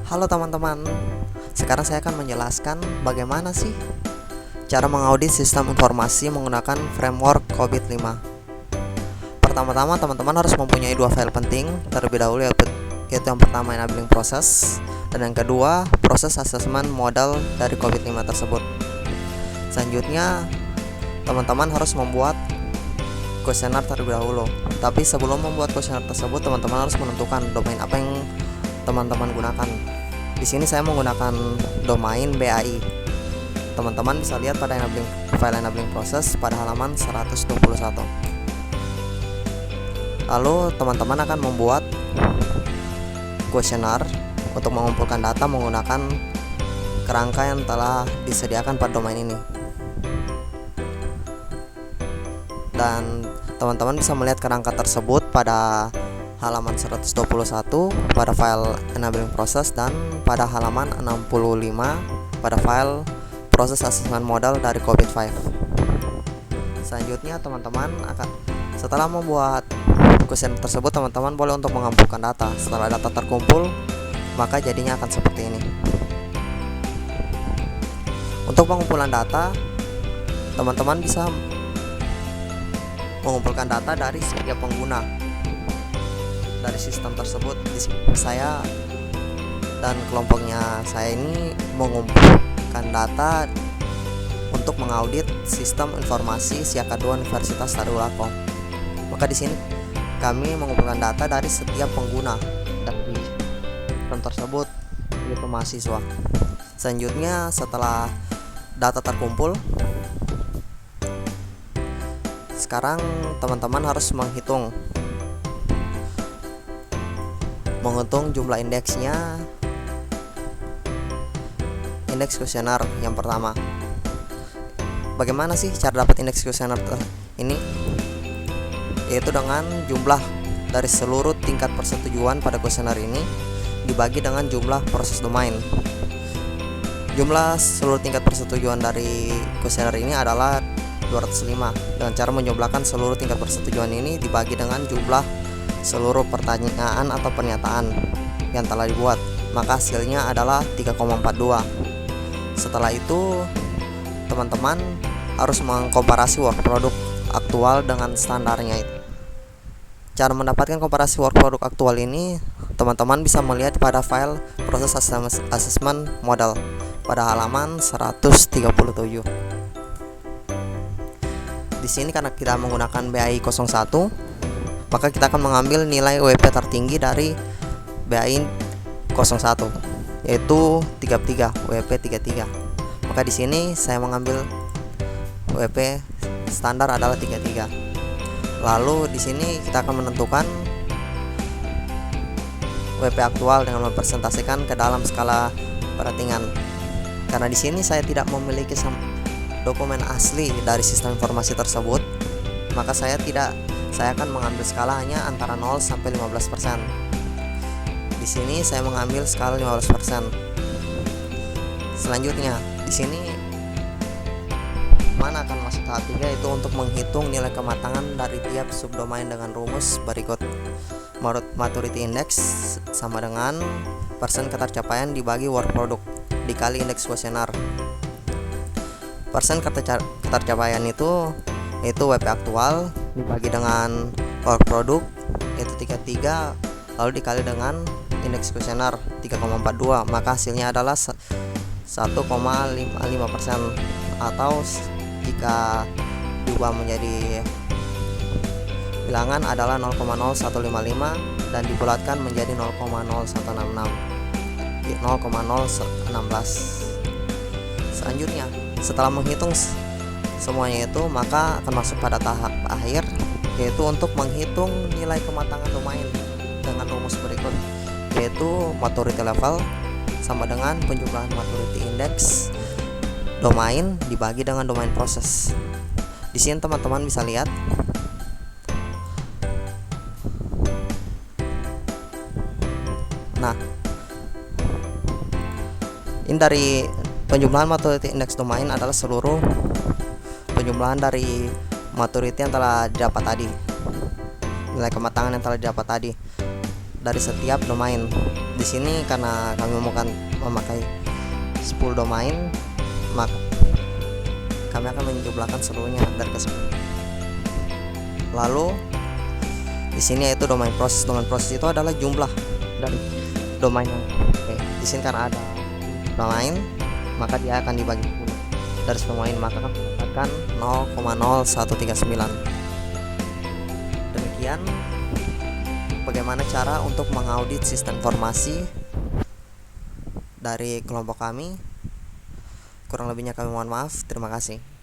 Halo teman-teman, sekarang saya akan menjelaskan bagaimana sih cara mengaudit sistem informasi menggunakan framework COVID-5. Pertama-tama teman-teman harus mempunyai dua file penting terlebih dahulu, yaitu yang pertama enabling process dan yang kedua proses asesmen modal dari COVID-5 tersebut. Selanjutnya teman-teman harus membuat kuesioner terlebih dahulu. Tapi sebelum membuat kuesioner tersebut, teman-teman harus menentukan domain apa yang teman-teman gunakan. Di sini saya menggunakan domain BAI. Teman-teman bisa lihat pada file enabling process pada halaman 121. Lalu teman-teman akan membuat kuesioner untuk mengumpulkan data menggunakan kerangka yang telah disediakan pada domain ini. Dan teman-teman bisa melihat kerangka tersebut pada halaman 121 pada file enabling process dan pada halaman 65 pada file proses asesmen modal dari COVID-5. Selanjutnya teman-teman setelah membuat kuesioner tersebut, teman-teman boleh untuk mengumpulkan data. Setelah data terkumpul, maka jadinya akan seperti ini. Untuk pengumpulan data, teman-teman bisa mengumpulkan data dari setiap pengguna dari sistem tersebut. Saya dan kelompoknya saya ini mengumpulkan data untuk mengaudit sistem informasi Siaka 2 Universitas Tadulako. Maka di sini kami mengumpulkan data dari setiap pengguna dari sistem tersebut, yaitu mahasiswa. Selanjutnya setelah data terkumpul, sekarang teman-teman harus menghitung jumlah indeksnya, indeks kuesioner yang pertama. Bagaimana sih cara dapat indeks kuesioner ini? Yaitu dengan jumlah dari seluruh tingkat persetujuan pada kuesioner ini dibagi dengan jumlah proses domain. Jumlah seluruh tingkat persetujuan dari kuesioner ini adalah 205. Dengan cara menjumlahkan seluruh tingkat persetujuan ini dibagi dengan jumlah seluruh pertanyaan atau pernyataan yang telah dibuat, maka hasilnya adalah 3,42. Setelah itu teman-teman harus mengkomparasi work product aktual dengan standarnya itu. Cara mendapatkan komparasi work product aktual ini, teman-teman bisa melihat pada file proses assessment model pada halaman 137. Di sini karena kita menggunakan BAI 01, maka kita akan mengambil nilai WP tertinggi dari BAI 01, yaitu 33, WP 33. Maka di sini saya mengambil WP standar adalah 33. Lalu di sini kita akan menentukan WP aktual dengan mempresentasikan ke dalam skala peratingan. Karena di sini saya tidak memiliki dokumen asli dari sistem informasi tersebut, maka saya akan mengambil skala hanya antara 0 sampai 15%. Di sini saya mengambil skala 15%. Selanjutnya, di sini mana akan masuk tahap 3, yaitu untuk menghitung nilai kematangan dari tiap subdomain dengan rumus berikut. Maturity index sama dengan persen ketercapaian dibagi work product dikali indeks kuesioner. Persen ketercapaian itu yaitu WP aktual dibagi dengan work product, yaitu 33, lalu dikali dengan indeks kuesioner 3,42, maka hasilnya adalah 1,55%, atau jika diubah menjadi bilangan adalah 0,0155 dan dibulatkan menjadi 0,0166, 0,016. Selanjutnya, setelah menghitung semuanya itu, maka akan masuk pada tahap akhir, yaitu untuk menghitung nilai kematangan domain dengan rumus berikut, yaitu maturity level sama dengan penjumlahan maturity index domain dibagi dengan domain proses. Di sini teman-teman bisa lihat ini dari penjumlahan maturity index domain adalah seluruh penjumlahan dari maturity yang telah didapat tadi, nilai kematangan yang telah didapat tadi. dari setiap domain. Di sini karena kami memakai 10 domain, maka kami akan menjumlahkan seluruhnya dari ke 10. Lalu di sini yaitu domain proses. Domain proses itu adalah jumlah dari domain yang di sini karena ada domain, maka dia akan dibagi 10 dari 10 domain, maka akan mendapatkan 0,0139. Demikian bagaimana cara untuk mengaudit sistem informasi dari kelompok kami. Kurang lebihnya kami mohon maaf. Terima kasih.